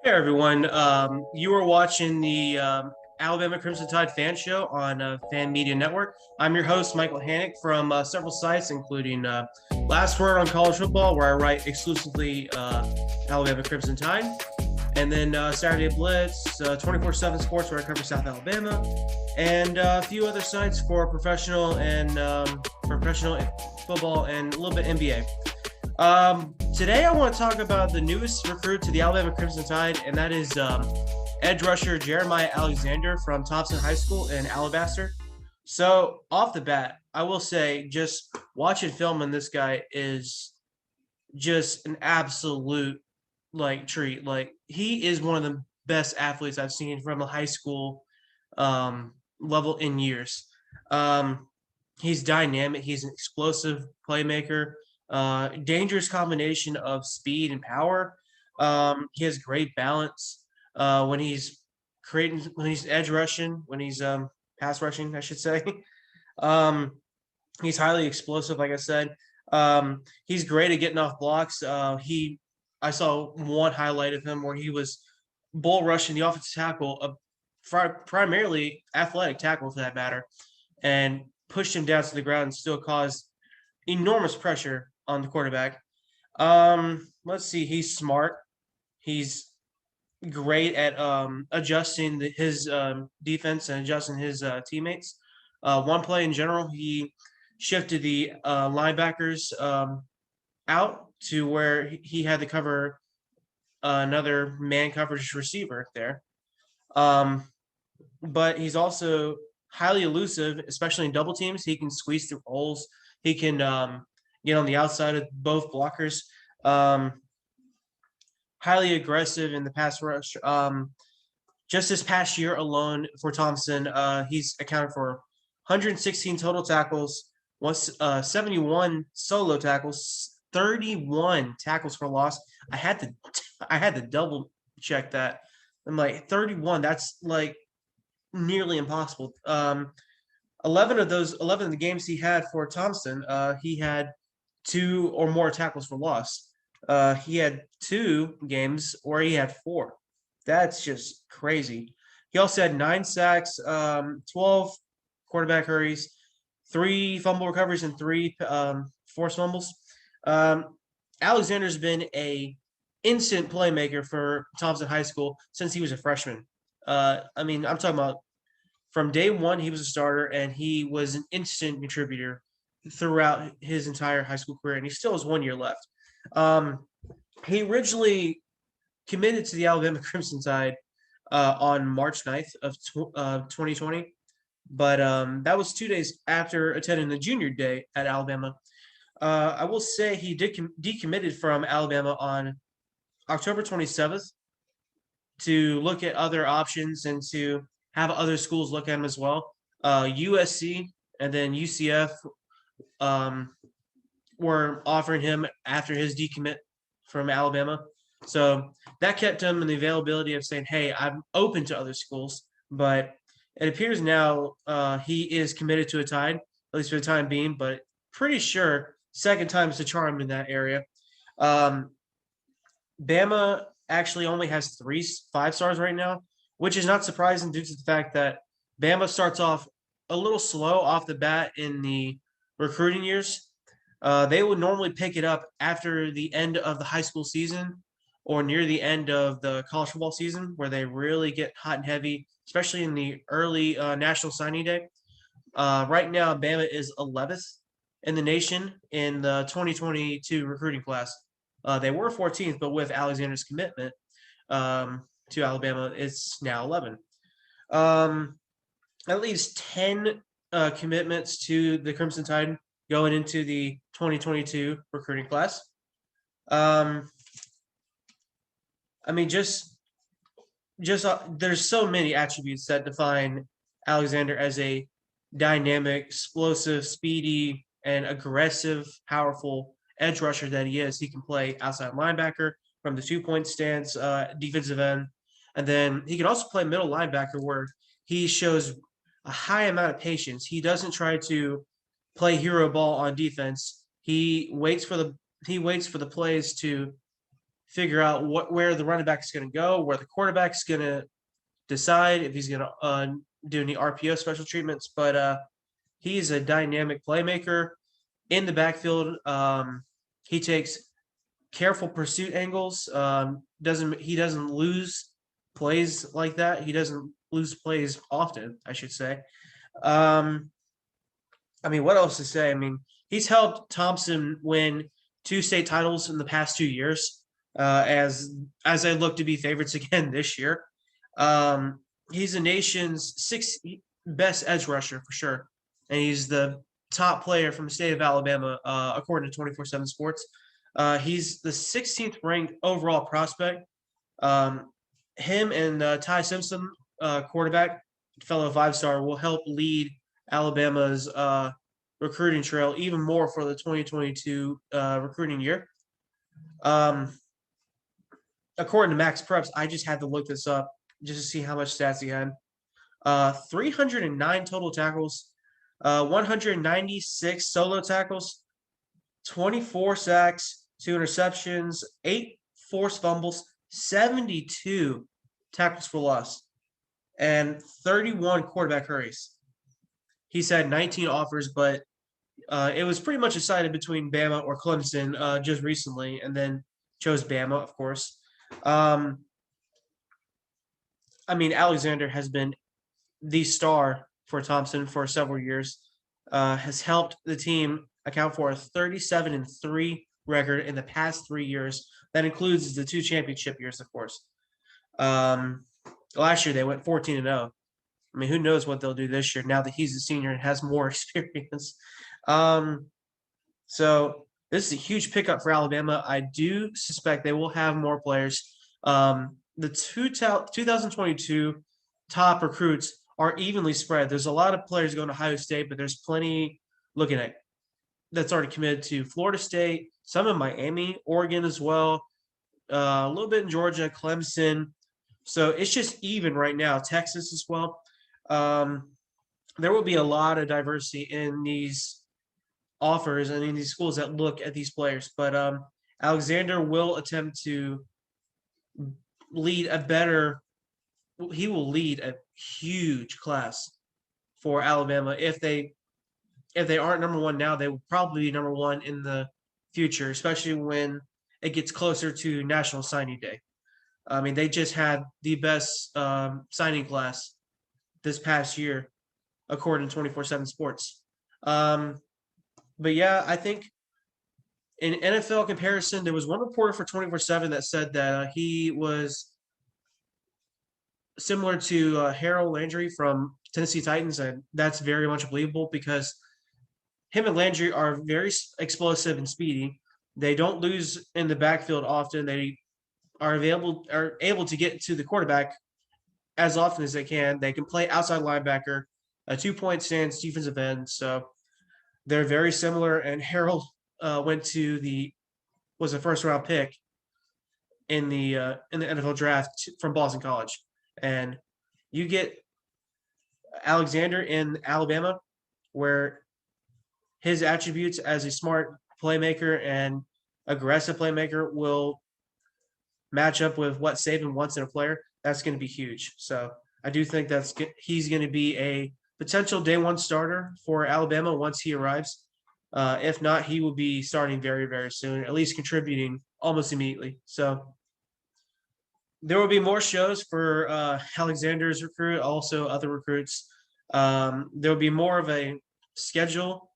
Hey everyone, you are watching the Alabama Crimson Tide fan show on Fan Media Network. I'm your host, Michael Hannick, from several sites, including Last Word on College Football, where I write exclusively Alabama Crimson Tide, and then Saturday Blitz, 24/7 Sports, where I cover South Alabama, and a few other sites for professional football and a little bit NBA. Today I want to talk about the newest recruit to the Alabama Crimson Tide, and that is edge rusher Jeremiah Alexander from Thompson High School in Alabaster. So off the bat, I will say just watching film on this guy is just an absolute treat. Like he is one of the best athletes I've seen from a high school level in years. Um, he's dynamic. He's an explosive playmaker. Dangerous combination of speed and power. He has great balance when he's edge rushing, when he's pass rushing, I should say. um, he's highly explosive, like I said. He's great at getting off blocks. I saw one highlight of him where he was bull rushing the offensive tackle, primarily athletic tackle for that matter, and pushed him down to the ground and still caused enormous pressure on the quarterback. Let's see. He's smart. He's great at adjusting his defense and adjusting his teammates. One play in general, he shifted the linebackers out to where he had to cover another man coverage receiver there. Um, but he's also highly elusive, especially in double teams. He can squeeze through holes. He can get on the outside of both blockers. Um, Highly aggressive in the pass rush. Just this past year alone for Thompson, he's accounted for 116 total tackles, 71 solo tackles, 31 tackles for loss. I had to double check that. I'm like 31. That's like nearly impossible. 11 of the games he had for Thompson, he had two or more tackles for loss. He had two games where he had four. That's just crazy. He also had 9 sacks, 12 quarterback hurries, three fumble recoveries, and three forced fumbles. Um, Alexander's been a instant playmaker for Thompson High School since he was a freshman. I'm talking about from day one, he was a starter, and he was an instant contributor throughout his entire high school career, and he still has 1 year left. Um, he originally committed to the Alabama Crimson Tide on March 9th of 2020, but that was 2 days after attending the junior day at Alabama. I will say he did decommitted from Alabama on October 27th to look at other options and to have other schools look at him as well. USC and then UCF um, were offering him after his decommit from Alabama. So that kept him in the availability of saying, hey, I'm open to other schools. But it appears now he is committed to a Tide, at least for the time being, but pretty sure second time's the charm in that area. Um, Bama actually only has 3 5 stars right now, which is not surprising due to the fact that Bama starts off a little slow off the bat in the recruiting years. They would normally pick it up after the end of the high school season or near the end of the college football season, where they really get hot and heavy, especially in the early national signing day. Right now, Bama is 11th in the nation in the 2022 recruiting class. They were 14th, but with Alexander's commitment to Alabama, it's now 11. At least 10 commitments to the Crimson Tide going into the 2022 recruiting class. Um, I mean, just there's so many attributes that define Alexander as a dynamic, explosive, speedy, and aggressive, powerful edge rusher that he is. He can play outside linebacker from the 2 point stance, defensive end, and then he can also play middle linebacker where he shows a high amount of patience. He doesn't try to play hero ball on defense. He waits for the plays to figure out where the running back is going to go, where the quarterback is going to decide if he's going to do any RPO special treatments. But he's a dynamic playmaker in the backfield. He takes careful pursuit angles. He doesn't lose plays like that. He doesn't lose plays often, I should say. I mean, what else to say? I mean, he's helped Thompson win 2 state titles in the past 2 years, as they look to be favorites again this year. He's the nation's sixth best edge rusher for sure, and he's the top player from the state of Alabama, according to 24/7 Sports. He's the 16th ranked overall prospect. Him and Ty Simpson, quarterback, fellow 5-star, will help lead Alabama's recruiting trail even more for the 2022 recruiting year. According to Max Preps, I just had to look this up just to see how much stats he had. 309 total tackles, 196 solo tackles, 24 sacks, 2 interceptions, 8 forced fumbles, 72 tackles for loss, and 31 quarterback hurries. He's had 19 offers, but it was pretty much decided between Bama or Clemson just recently, and then chose Bama, of course. I mean, Alexander has been the star for Thompson for several years, has helped the team account for a 37-3 record in the past 3 years. That includes the 2 championship years, of course. Last year they went 14-0. I mean, who knows what they'll do this year now that he's a senior and has more experience. So this is a huge pickup for Alabama. I do suspect they will have more players. The 2022 top recruits are evenly spread. There's a lot of players going to Ohio State, but there's plenty looking at that's already committed to Florida State, some in Miami, Oregon as well, a little bit in Georgia, Clemson. So it's just even right now. Texas as well. There will be a lot of diversity in these offers and in these schools that look at these players. But Alexander will attempt to lead he will lead a huge class for Alabama. If they aren't number one now, they will probably be number one in the future, especially when it gets closer to National Signing Day. I mean, they just had the best signing class this past year, according to 24/7 Sports. But yeah, I think in NFL comparison, there was one reporter for 24/7 that said that he was similar to Harold Landry from Tennessee Titans, and that's very much believable because him and Landry are very explosive and speedy. They don't lose in the backfield often. They are able to get to the quarterback as often as they can. They can play outside linebacker, a 2-point stance, defensive end. So they're very similar. And Harold was a first-round pick in the NFL draft from Boston College. And you get Alexander in Alabama, where his attributes as a smart playmaker and aggressive playmaker will match up with what Saban wants in a player. That's going to be huge. So I do think he's going to be a potential day one starter for Alabama once he arrives. If not, he will be starting very, very soon, at least contributing almost immediately. So there will be more shows for Alexander's recruit, also other recruits. There will be more of a schedule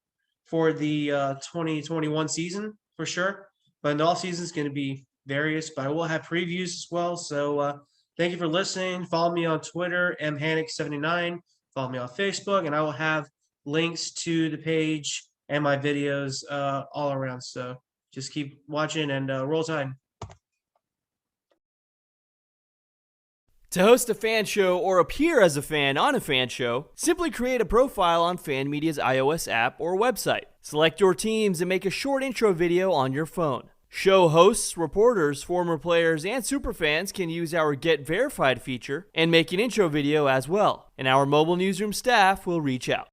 for the 2021 season for sure. But in the off season is going to be various, but I will have previews as well. So thank you for listening. Follow me on Twitter, mhannick79. Follow me on Facebook, and I will have links to the page and my videos all around. So just keep watching and roll Tide. To host a fan show or appear as a fan on a fan show, simply create a profile on Fan Media's iOS app or website. Select your teams and make a short intro video on your phone. Show hosts, reporters, former players, and superfans can use our Get Verified feature and make an intro video as well, and our mobile newsroom staff will reach out.